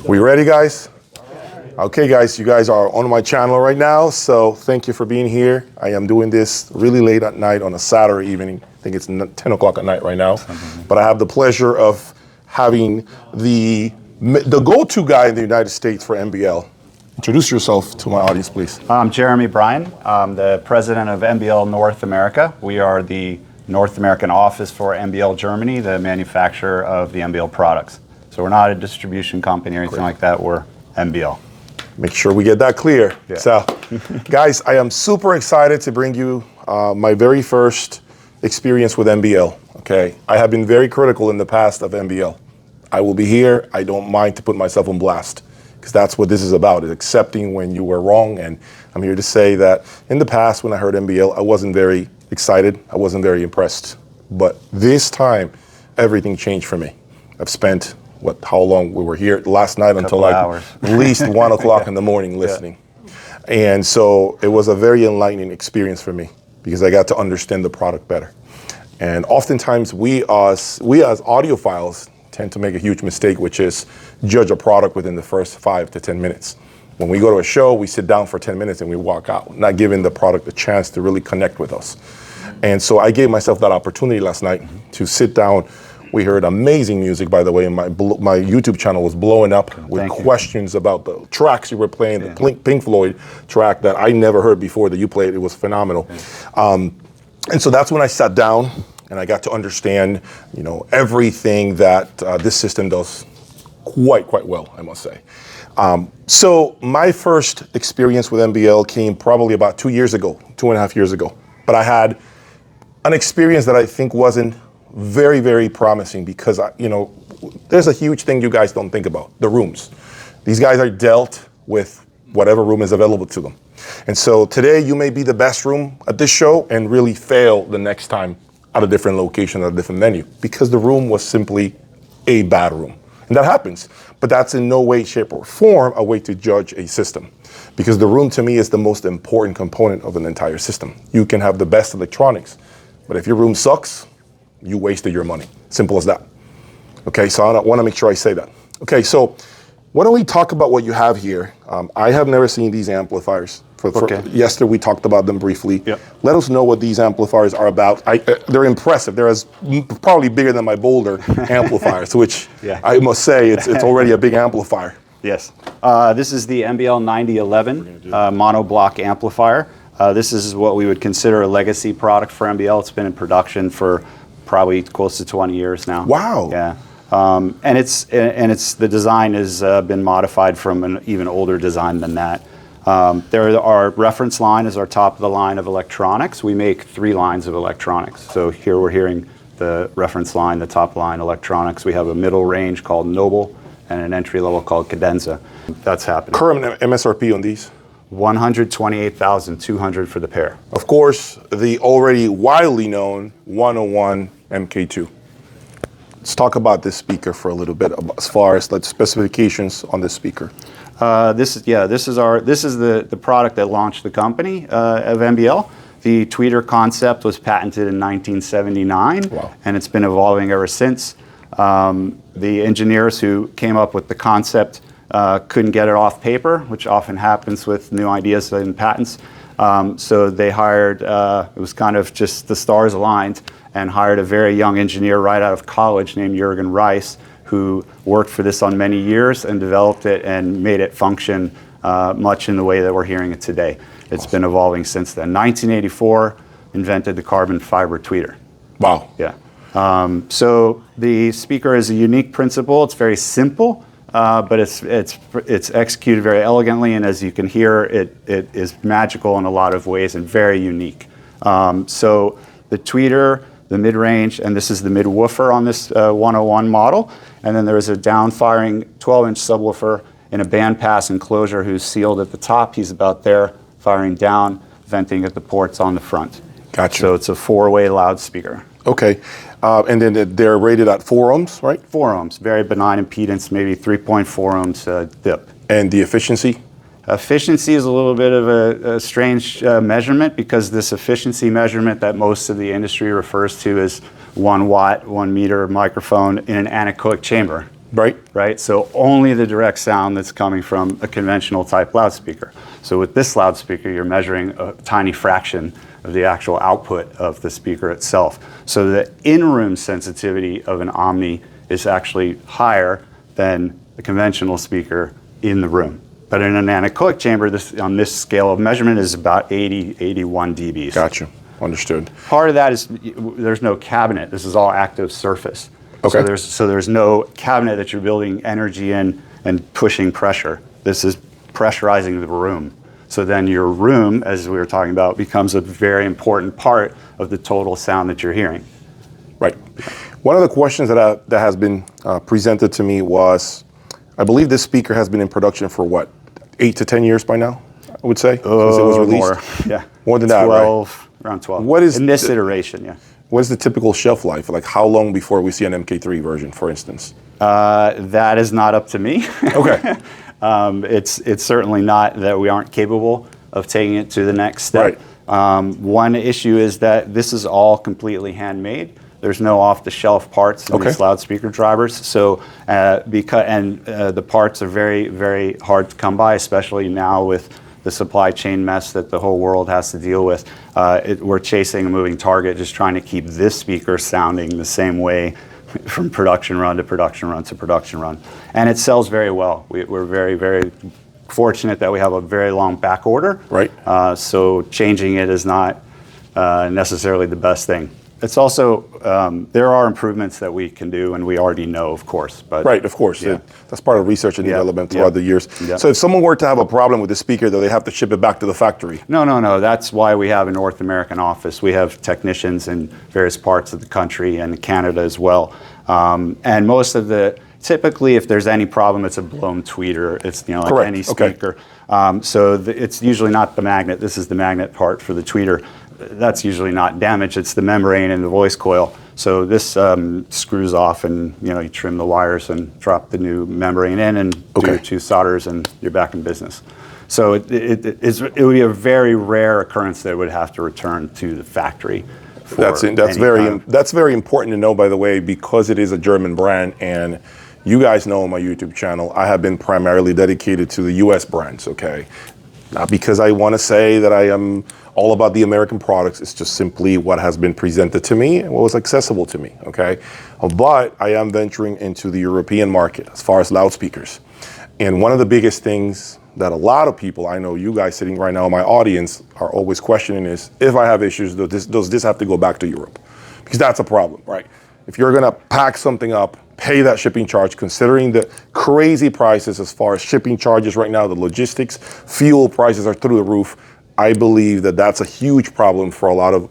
We ready, guys? Okay, guys, you guys are on my channel right now, so thank you for being here. I am doing this really late at night on a Saturday evening. I think it's 10 o'clock at night right now. But I have the pleasure of having the go-to guy in the United States for MBL. Introduce yourself to my audience, please. I'm Jeremy Bryan. I'm the president of MBL North America. We are the North American office for MBL Germany, the manufacturer of the MBL products. So we're not a distribution company or anything like that. We're MBL. Make sure we get that clear. Yeah. So, guys, I am super excited to bring you my very first experience with MBL. Okay, I have been very critical in the past of MBL. I will be here. I don't mind to put myself on blast, because that's what this is about, is accepting when you were wrong. And I'm here to say that in the past, when I heard MBL, I wasn't very excited. I wasn't very impressed. But this time, everything changed for me. I've spent, how long we were here last night until like at least 1 o'clock in the morning listening. Yeah. And so it was a very enlightening experience for me, because I got to understand the product better. And oftentimes we as audiophiles tend to make a huge mistake, which is judge a product within the first 5 to 10 minutes. When we go to a show, we sit down for 10 minutes and we walk out, not giving the product a chance to really connect with us. And so I gave myself that opportunity last night to sit down. We heard amazing music, by the way, and my YouTube channel was blowing up with questions about the tracks you were playing, the Pink Floyd track that I never heard before that you played. It was phenomenal. And so that's when I sat down and I got to understand, everything that this system does quite well, I must say. So my first experience with MBL came probably about 2 years ago, 2.5 years ago. But I had an experience that I think wasn't very, very promising, because, there's a huge thing you guys don't think about, the rooms. These guys are dealt with whatever room is available to them. And so today you may be the best room at this show and really fail the next time at a different location, at a different venue, because the room was simply a bad room. And that happens, but that's in no way, shape, or form a way to judge a system, because the room to me is the most important component of an entire system. You can have the best electronics, but if your room sucks, you wasted your money. Simple as that. Okay, so I want to make sure I say that. Okay, so why don't we talk about what you have here? I have never seen these amplifiers. Yesterday we talked about them briefly. Yep. Let us know what these amplifiers are about. They're impressive. They're probably bigger than my Boulder amplifiers, which I must say it's already a big amplifier. Yes. This is the MBL 9011 monoblock amplifier. This is what we would consider a legacy product for MBL. It's been in production for probably close to 20 years now. Wow. Yeah. And the design has been modified from an even older design than that. Our reference line is our top of the line of electronics. We make 3 lines of electronics. So here we're hearing the reference line, the top line electronics. We have a middle range called Noble and an entry level called Cadenza. That's happening. Current MSRP on these? $128,200 for the pair. Of course, the already widely known 101 MK2. Let's talk about this speaker for a little bit, as far as the specifications on this speaker. This is the product that launched the company of MBL. The tweeter concept was patented in 1979, and it's been evolving ever since. The engineers who came up with the concept couldn't get it off paper, which often happens with new ideas in patents. So they hired, it was kind of just the stars aligned, and hired a very young engineer right out of college named Jürgen Rice, who worked for this on many years and developed it and made it function much in the way that we're hearing it today. It's been evolving since then. 1984, invented the carbon fiber tweeter. Wow. Yeah. So the speaker is a unique principle. It's very simple, but it's executed very elegantly, and as you can hear, it is magical in a lot of ways and very unique. So the tweeter, the mid-range, and this is the mid-woofer on this 101 model, and then there is a down-firing 12-inch subwoofer in a bandpass enclosure who's sealed at the top. He's about there, firing down, venting at the ports on the front. Gotcha. So it's a 4-way loudspeaker. Okay, and then they're rated at 4 ohms, right? 4 ohms, very benign impedance, maybe 3.4 ohms dip. And the efficiency? Efficiency is a little bit of a strange measurement, because this efficiency measurement that most of the industry refers to is 1 watt, 1 meter microphone in an anechoic chamber. Right. Right? So only the direct sound that's coming from a conventional type loudspeaker. So with this loudspeaker, you're measuring a tiny fraction of the actual output of the speaker itself. So the in-room sensitivity of an Omni is actually higher than the conventional speaker in the room. But in an anechoic chamber, on this scale of measurement is about 80, 81 dBs. Gotcha. Understood. Part of that is there's no cabinet. This is all active surface. Okay. So there's no cabinet that you're building energy in and pushing pressure. This is pressurizing the room. So then your room, as we were talking about, becomes a very important part of the total sound that you're hearing. Right. One of the questions that has been presented to me was, I believe this speaker has been in production for what, 8 to 10 years by now, I would say, since it was released? More, yeah. More than 12, right? Around 12. What is in this iteration, yeah. What is the typical shelf life? Like how long before we see an MK3 version, for instance? That is not up to me. Okay. It's certainly not that we aren't capable of taking it to the next step. Right. One issue is that this is all completely handmade. There's no off-the-shelf parts in these loudspeaker drivers. So the parts are very, very hard to come by, especially now with the supply chain mess that the whole world has to deal with. We're chasing a moving target, just trying to keep this speaker sounding the same way from production run to production run to production run. And it sells very well. We're very, very fortunate that we have a very long back order. Right. So changing it is not necessarily the best thing. It's also, there are improvements that we can do, and we already know, of course. But right, of course. Yeah. That's part of research and development throughout the years. Yeah. So if someone were to have a problem with the speaker, though, they have to ship it back to the factory? No. That's why we have a North American office. We have technicians in various parts of the country and Canada as well. And most of typically, if there's any problem, it's a blown tweeter. It's like Correct. any speaker. Okay. It's usually not the magnet. This is the magnet part for the tweeter. That's usually not damaged. It's the membrane and the voice coil. So this screws off, and you trim the wires and drop the new membrane in, and do your 2 solders, and you're back in business. So it would be a very rare occurrence that it would have to return to the factory. That's very important to know, by the way, because it is a German brand, and you guys know on my YouTube channel, I have been primarily dedicated to the U.S. brands. Okay, not because I want to say that I am all about the American products. It's just simply what has been presented to me and what was accessible to me, okay? But I am venturing into the European market as far as loudspeakers. And one of the biggest things that a lot of people, I know you guys sitting right now in my audience, are always questioning is, if I have issues, does this have to go back to Europe? Because that's a problem, right? If you're gonna pack something up, pay that shipping charge, considering the crazy prices as far as shipping charges right now, the logistics, fuel prices are through the roof. I believe that that's a huge problem for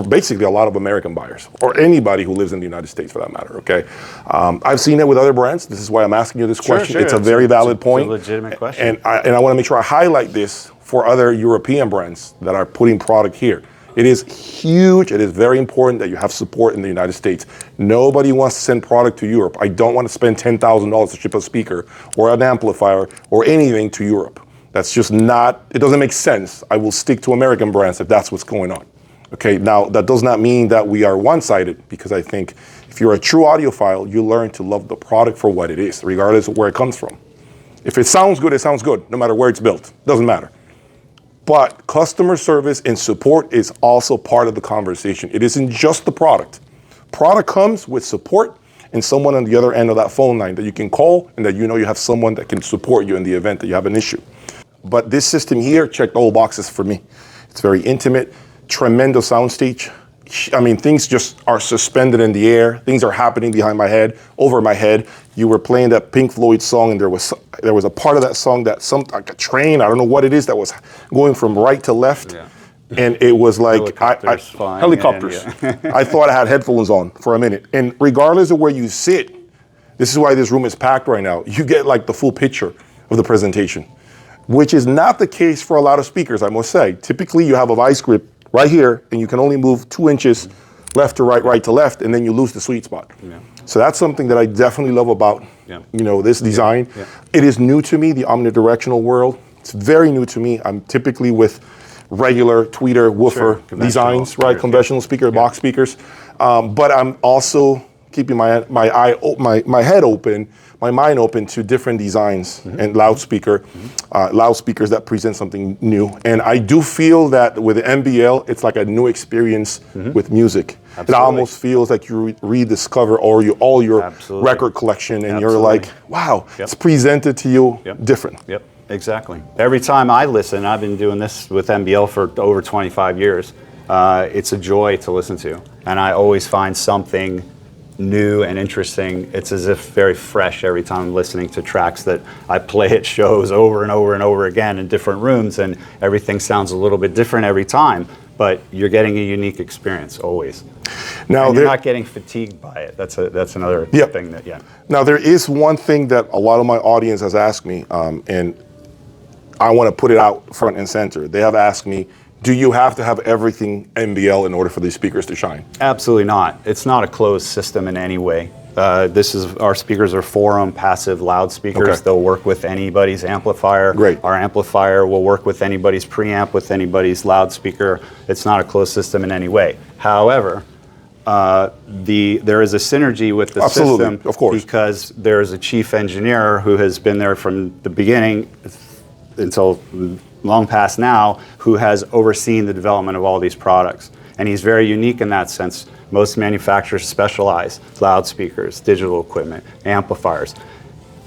basically a lot of American buyers, or anybody who lives in the United States for that matter, okay? I've seen it with other brands. This is why I'm asking you this question. Sure. It's a very valid point. It's a legitimate question. And I want to make sure I highlight this for other European brands that are putting product here. It is huge. It is very important that you have support in the United States. Nobody wants to send product to Europe. I don't want to spend $10,000 to ship a speaker or an amplifier or anything to Europe. That's just not, it doesn't make sense. I will stick to American brands if that's what's going on. Okay, now that does not mean that we are one-sided, because I think if you're a true audiophile, you learn to love the product for what it is, regardless of where it comes from. If it sounds good, no matter where it's built, doesn't matter. But customer service and support is also part of the conversation. It isn't just the product. Product comes with support and someone on the other end of that phone line that you can call, and that you have someone that can support you in the event that you have an issue. But this system here checked all boxes for me. It's very intimate, tremendous soundstage. I mean, things just are suspended in the air. Things are happening behind my head, over my head. You were playing that Pink Floyd song, and there was a part of that song that like a train, I don't know what it is, that was going from right to left. Yeah. And it was like helicopters. I thought I had headphones on for a minute. And regardless of where you sit, this is why this room is packed right now. You get like the full picture of the presentation, which is not the case for a lot of speakers, I must say. Typically, you have a vice grip right here, and you can only move 2 inches left to right, right to left, and then you lose the sweet spot. Yeah. So that's something that I definitely love about this design. Yeah. It is new to me, the omnidirectional world. It's very new to me. I'm typically with regular tweeter, woofer designs, right? Conventional speaker, box speakers. But I'm also keeping my head open, my mind open to different designs and loudspeakers that present something new. And I do feel that with the MBL, it's like a new experience with music. Absolutely. It almost feels like you rediscover all your record collection, and you're like, wow, it's presented to you different. Yep, exactly. Every time I listen, I've been doing this with MBL for over 25 years. It's a joy to listen to, and I always find something new and interesting. It's as if very fresh every time I'm listening to tracks that I play at shows over and over and over again in different rooms, and everything sounds a little bit different every time, but you're getting a unique experience always. Now, and you're not getting fatigued by it. That's another thing that, Now, there is one thing that a lot of my audience has asked me, and I want to put it out front and center. They have asked me, do you have to have everything MBL in order for these speakers to shine? Absolutely not. It's not a closed system in any way. Our speakers are 4-ohm passive loudspeakers. Okay. They'll work with anybody's amplifier. Great. Our amplifier will work with anybody's preamp, with anybody's loudspeaker. It's not a closed system in any way. However, there is a synergy with the system, of course, because there is a chief engineer who has been there from the beginning until long past now, who has overseen the development of all these products. And he's very unique in that sense. Most manufacturers specialize: loudspeakers, digital equipment, amplifiers.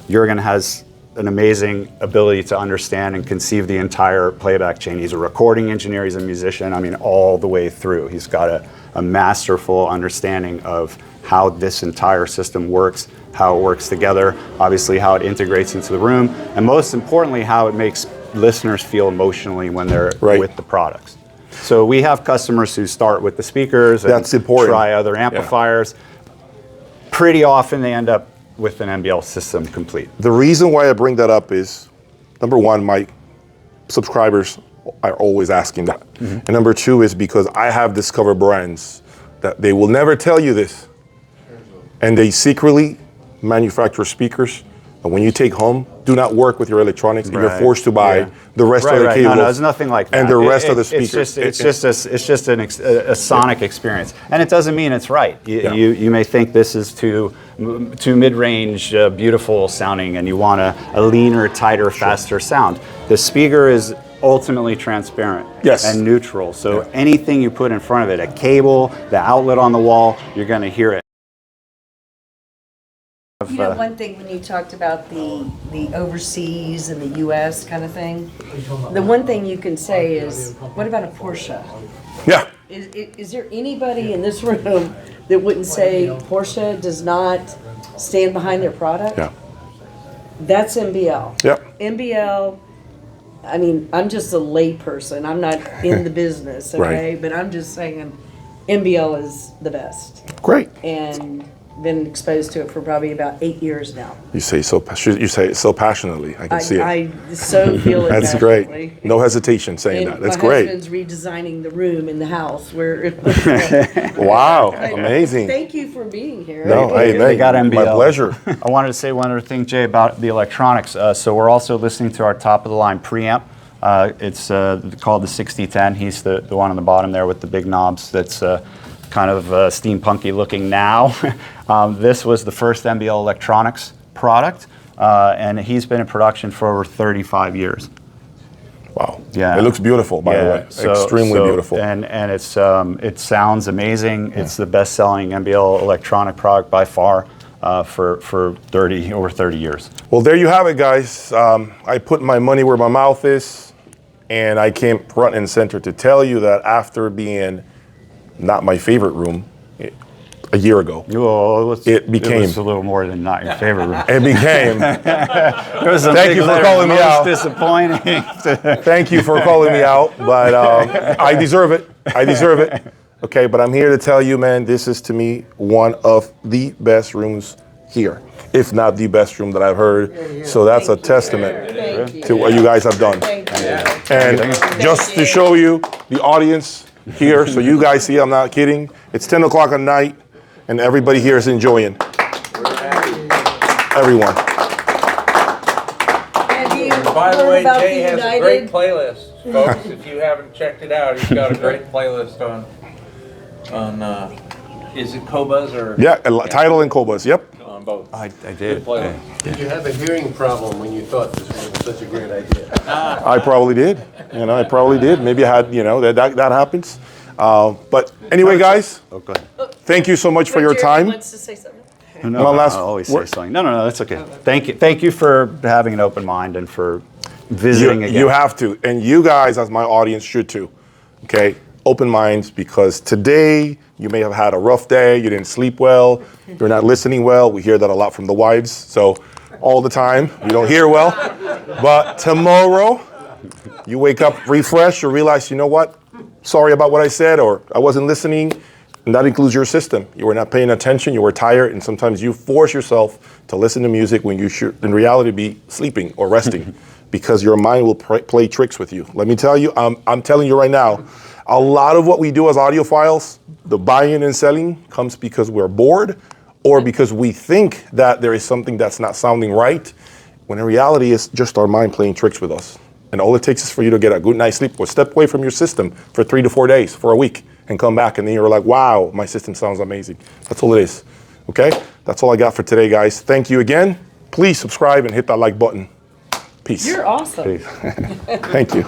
Jurgen has an amazing ability to understand and conceive the entire playback chain. He's a recording engineer, he's a musician, I mean, all the way through. He's got a masterful understanding of how this entire system works, how it works together, obviously how it integrates into the room, and most importantly, how it makes listeners feel emotionally when they're with the products. So we have customers who start with the speakers and try other amplifiers. Pretty often they end up with an MBL system complete. The reason why I bring that up is, number one, my subscribers are always asking that. And number two is because I have discovered brands that they will never tell you this, and they secretly manufacture speakers, and when you take home, do not work with your electronics, and you're forced to buy the rest of the cables. No, it's nothing like that. And the rest of the speakers. It's just a sonic experience, and it doesn't mean it's right. You may think this is too mid-range, beautiful sounding, and you want a leaner, tighter, faster sound. The speaker is ultimately transparent and neutral, so anything you put in front of it, a cable, the outlet on the wall, you're going to hear it. You know, one thing when you talked about the overseas and the U.S. kind of thing, the one thing you can say is, what about a Porsche? Yeah. Is there anybody in this room that wouldn't say Porsche does not stand behind their product? Yeah. That's MBL. Yep. MBL, I mean, I'm just a lay person. I'm not in the business, okay? But I'm just saying MBL is the best. Great. And been exposed to it for probably about 8 years now. You say it so passionately. I can see it. I so feel it. That's great. No hesitation saying that. That's great. My husband's redesigning the room in the house where. Wow, amazing. Thank you for being here. No, they got MBL. My pleasure. I wanted to say one other thing, Jay, about the electronics. So we're also listening to our top of the line preamp. It's called the 6010. He's the one on the bottom there with the big knobs. That's kind of steampunky looking now. This was the first MBL electronics product, and he's been in production for over 35 years. Wow. Yeah. It looks beautiful, by the way. Extremely beautiful. And it sounds amazing. Yeah. It's the best-selling MBL electronic product by far for over 30 years. Well, there you have it, guys. I put my money where my mouth is, and I came front and center to tell you that after being not my favorite room a year ago, it became a little more than not your favorite room. It became. Thank you for calling me out. Disappointing. Thank you for calling me out, but I deserve it. I deserve it. Okay, but I'm here to tell you, man, this is to me one of the best rooms here, if not the best room that I've heard. So that's a testament to what you guys have done. And just to show you the audience here, so you guys see I'm not kidding. It's 10 o'clock at night, and everybody here is enjoying. Everyone. By the way, Jay has a great playlist, folks. If you haven't checked it out, he's got a great playlist on Is it Cobas or? Yeah, Tidal and Cobas. Yep. On both. I Good did. playlist. Did you have a hearing problem when you thought this was such a great idea? I probably did. I probably did. Maybe I had, that happens. But anyway, guys, Oh, go ahead. thank you so much for your Jeremy time. wants to say something. No, One last I'll always say word. something. No, that's okay. Thank you for having an open mind and for visiting again. You have to, and you guys, as my audience, should too. Okay, open minds, because today you may have had a rough day. You didn't sleep well. You're not listening well. We hear that a lot from the wives. So all the time, you don't hear well. But tomorrow, you wake up refreshed or realize, you know what? Sorry about what I said, or I wasn't listening. And that includes your system. You were not paying attention, you were tired, and sometimes you force yourself to listen to music when you should, in reality, be sleeping or resting, because your mind will play tricks with you. Let me tell you, I'm telling you right now, a lot of what we do as audiophiles, the buying and selling, comes because we're bored or because we think that there is something that's not sounding right, when in reality, it's just our mind playing tricks with us. And all it takes is for you to get a good night's sleep or step away from your system for 3 to 4 days, for a week, and come back, and then you're like, wow, my system sounds amazing. That's all it is, okay? That's all I got for today, guys. Thank you again. Please subscribe and hit that like button. Peace. You're awesome. Thank you.